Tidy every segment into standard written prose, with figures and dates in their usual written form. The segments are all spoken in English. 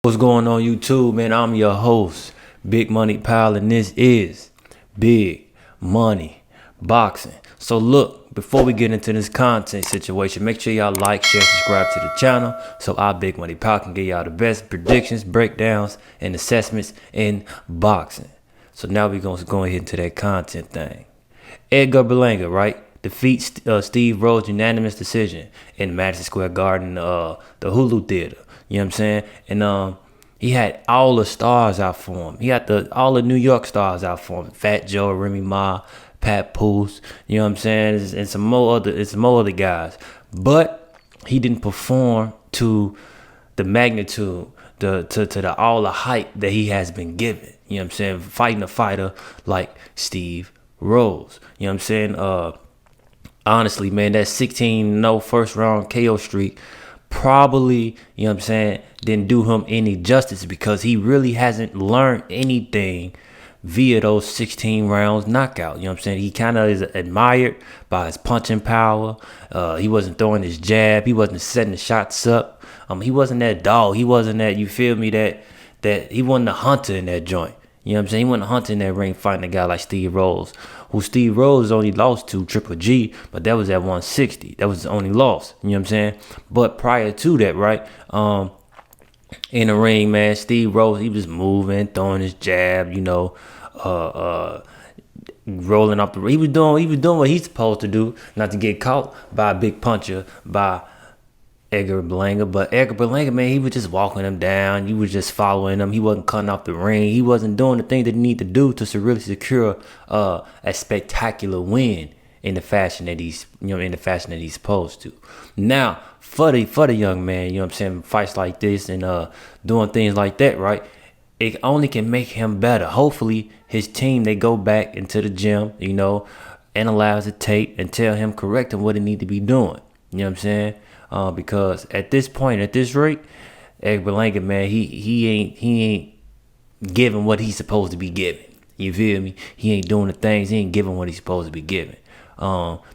What's going on YouTube, man? I'm your host, Big Money Pal, and this is Big Money Boxing. So look, before we get into this content situation, make sure y'all like, share, subscribe to the channel so our Big Money Pal can get y'all the best predictions, breakdowns, and assessments in boxing. So now we're going to go ahead into that content thing. Edgar Berlanga, right? Defeats Steve Rhodes unanimous decision in Madison Square Garden, the Hulu Theater. You know what I'm saying? And he had all the stars out for him. He had all the New York stars out for him. Fat Joe, Remy Ma, Pat Poose, you know what I'm saying? And some more other guys. But he didn't perform to the magnitude, to all the hype that he has been given. You know what I'm saying? Fighting a fighter like Steve Rhodes. You know what I'm saying? Honestly, man, that 16-0 first round KO streak probably, you know what I'm saying, didn't do him any justice because he really hasn't learned anything via those 16 rounds knockout. You know what I'm saying? He kind of is admired by his punching power. He wasn't throwing his jab. He wasn't setting the shots up. He wasn't that dog. He wasn't that, you feel me, that he wasn't a hunter in that joint. You know what I'm saying? He wasn't a hunter in that ring fighting a guy like Steve Rhodes, who Steve Rhodes only lost to Triple G, but that was at 160. That was his only loss. You know what I'm saying? But prior to that, right, in the ring, man, Steve Rhodes, he was moving, throwing his jab, you know, rolling up the ring. He was doing what he's supposed to do, not to get caught by a big puncher, by Edgar Berlanga. But Edgar Berlanga, man, he was just walking him down. He was just following him. He wasn't cutting off the ring. He wasn't doing the thing that he needed to do to really secure a spectacular win in the fashion that he's supposed to. Now, for the young man, you know what I'm saying, fights like this and doing things like that, right? It only can make him better. Hopefully, his team, they go back into the gym, you know, analyze the tape and tell him, correct him what he need to be doing. You know what I'm saying? Because at this point, at this rate, Edgar Berlanga, man, he ain't giving what he's supposed to be giving. You feel me? He ain't doing the things. He ain't giving what he's supposed to be giving.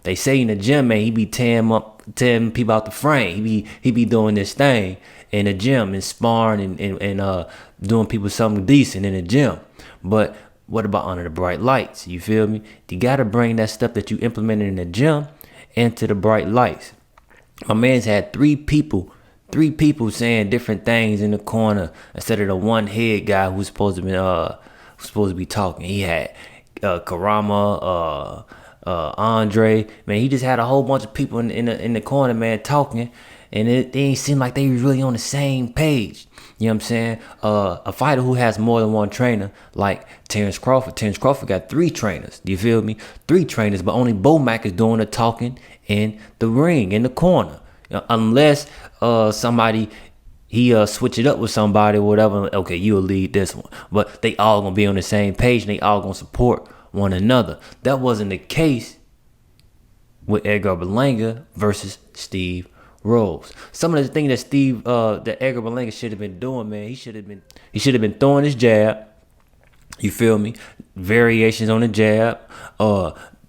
They say in the gym, man, he be tearing people out the frame. He be doing this thing in the gym and sparring and doing people something decent in the gym. But what about under the bright lights? You feel me? You gotta bring that stuff that you implemented in the gym into the bright lights. My man's had three people saying different things in the corner instead of the one head guy who's supposed to be talking. He had Karama, Andre. Man, he just had a whole bunch of people in the corner, man, talking, and they ain't seem like they was really on the same page. You know what I'm saying? A fighter who has more than one trainer, like Terrence Crawford. Terrence Crawford got 3 trainers. Do you feel me? 3 trainers, but only Bomac is doing the talking in the ring, in the corner. Unless somebody, he switch it up with somebody or whatever. Okay, you'll lead this one. But they all gonna be on the same page and they all gonna support one another. That wasn't the case with Edgar Berlanga versus Steve Rhodes. Some of the things that Edgar Berlanga should have been doing, man, he should have been throwing his jab. You feel me? Variations on the jab,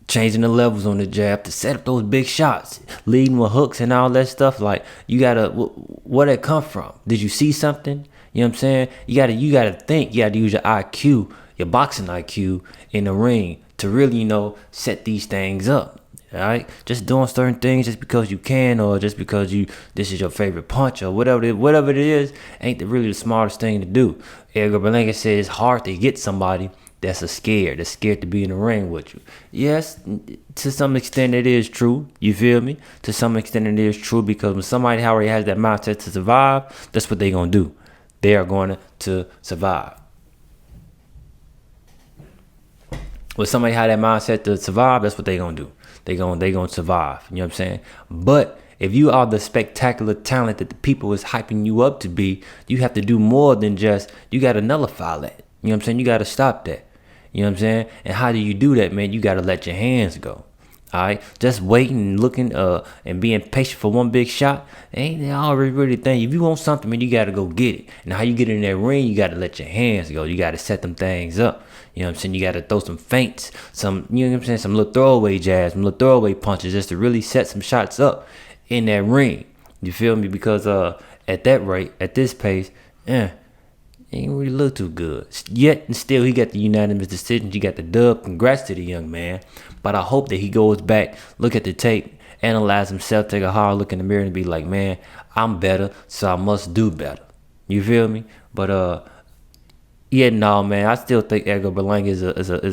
changing the levels on the jab to set up those big shots, leading with hooks and all that stuff. Like, you gotta, where that come from? Did you see something? You know what I'm saying? You gotta think. You gotta use your IQ, your boxing IQ in the ring to really, you know, set these things up. All right, just doing certain things just because you can, or just because this is your favorite punch, or whatever it is, ain't really the smartest thing to do. Edgar Berlanga said it's hard to get somebody that's scared to be in the ring with you. Yes, to some extent it is true. You feel me? To some extent it is true, because when somebody already has that mindset to survive, that's what they're gonna do. They are going to survive. When somebody had that mindset to survive, that's what they're gonna do. They gonna survive. You know what I'm saying? But if you are the spectacular talent that the people is hyping you up to be, you have to do more than just, you gotta nullify that. You know what I'm saying? You gotta stop that. You know what I'm saying? And how do you do that, man? You gotta let your hands go. All right, just waiting and looking and being patient for one big shot ain't already really thing. If you want something, man, you gotta go get it. And how you get in that ring, you gotta let your hands go. You gotta set them things up. You know what I'm saying? You gotta throw some feints, you know what I'm saying, some little throwaway jabs, some little throwaway punches, just to really set some shots up in that ring. You feel me? Because at that rate, at this pace, he ain't really look too good. Yet and still, he got the unanimous decision. He got the dub. Congrats to the young man. But I hope that he goes back, look at the tape, analyze himself, take a hard look in the mirror, and be like, man, I'm better, so I must do better. You feel me? But yeah, no, man. I still think Edgar Berlanga is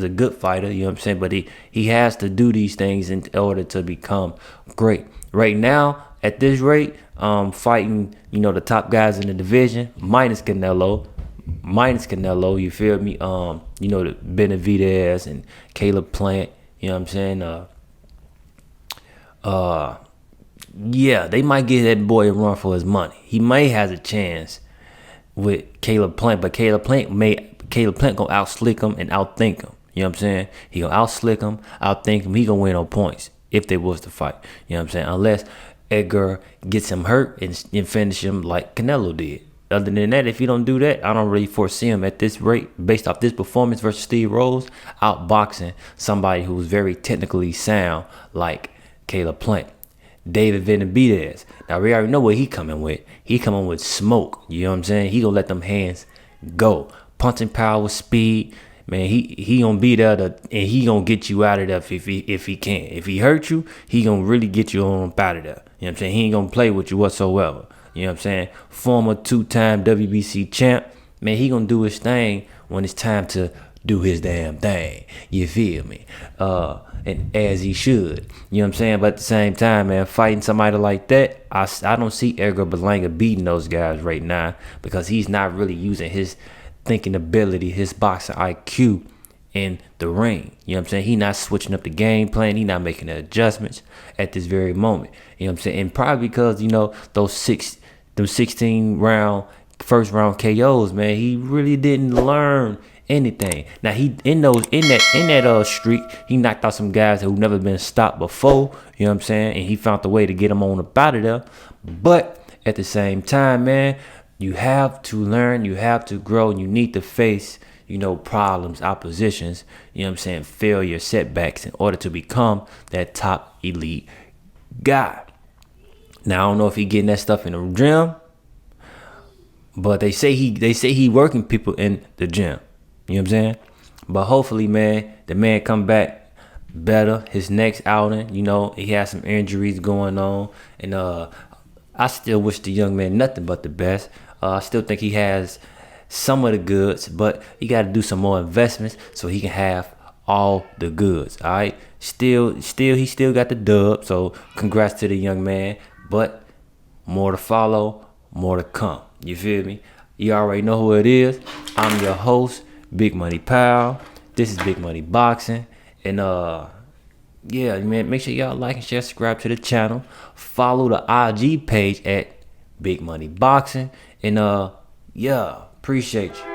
a good fighter. You know what I'm saying? But he has to do these things in order to become great. Right now, at this rate, fighting the top guys in the division, minus Canelo. You feel me? The Benavidez and Caleb Plant. You know what I'm saying? Yeah, they might give that boy a run for his money. He may have a chance with Caleb Plant, but Caleb Plant gonna outslick him and outthink him. You know what I'm saying? He gonna outslick him, outthink him. He gonna win on points if they was to fight. You know what I'm saying? Unless Edgar gets him hurt and finish him like Canelo did. Other than that, if he don't do that, I don't really foresee him at this rate, based off this performance versus Steve Rose, outboxing somebody who's very technically sound like Caleb Plant. David Benavidez. Now we already know what he coming with. He coming with smoke. You know what I'm saying? He gonna let them hands go. Punching power, speed. Man, he gonna be there and he gonna get you out of there if he can. If he hurt you, he gonna really get you on up out of there. You know what I'm saying? He ain't gonna play with you whatsoever. You know what I'm saying? Former 2-time WBC champ. Man, he gonna do his thing when it's time to do his damn thing. You feel me? And as he should. You know what I'm saying? But at the same time, man, fighting somebody like that, I don't see Edgar Berlanga beating those guys right now, because he's not really using his thinking ability, his boxing IQ in the ring. You know what I'm saying? He not switching up the game plan. He not making the adjustments at this very moment. You know what I'm saying? And probably because, those 16 round, first round KOs, man, he really didn't learn anything. Now he in that streak, he knocked out some guys who never been stopped before. You know what I'm saying? And he found the way to get them on up out of there. But at the same time, man, you have to learn, you have to grow, and you need to face, problems, oppositions, you know what I'm saying, failure, setbacks, in order to become that top elite guy. Now I don't know if he getting that stuff in the gym, but they say he working people in the gym. You know what I'm saying? But hopefully, man, the man come back better. His next outing, he has some injuries going on. And I still wish the young man nothing but the best. I still think he has some of the goods, but he got to do some more investments so he can have all the goods. All right? He still got the dub. So congrats to the young man. But more to follow, more to come. You feel me? You already know who it is. I'm your host, Big Money Pal. This is Big Money Boxing. And yeah, man, make sure y'all like and share, subscribe to the channel. Follow the IG page at Big Money Boxing. And yeah, appreciate you.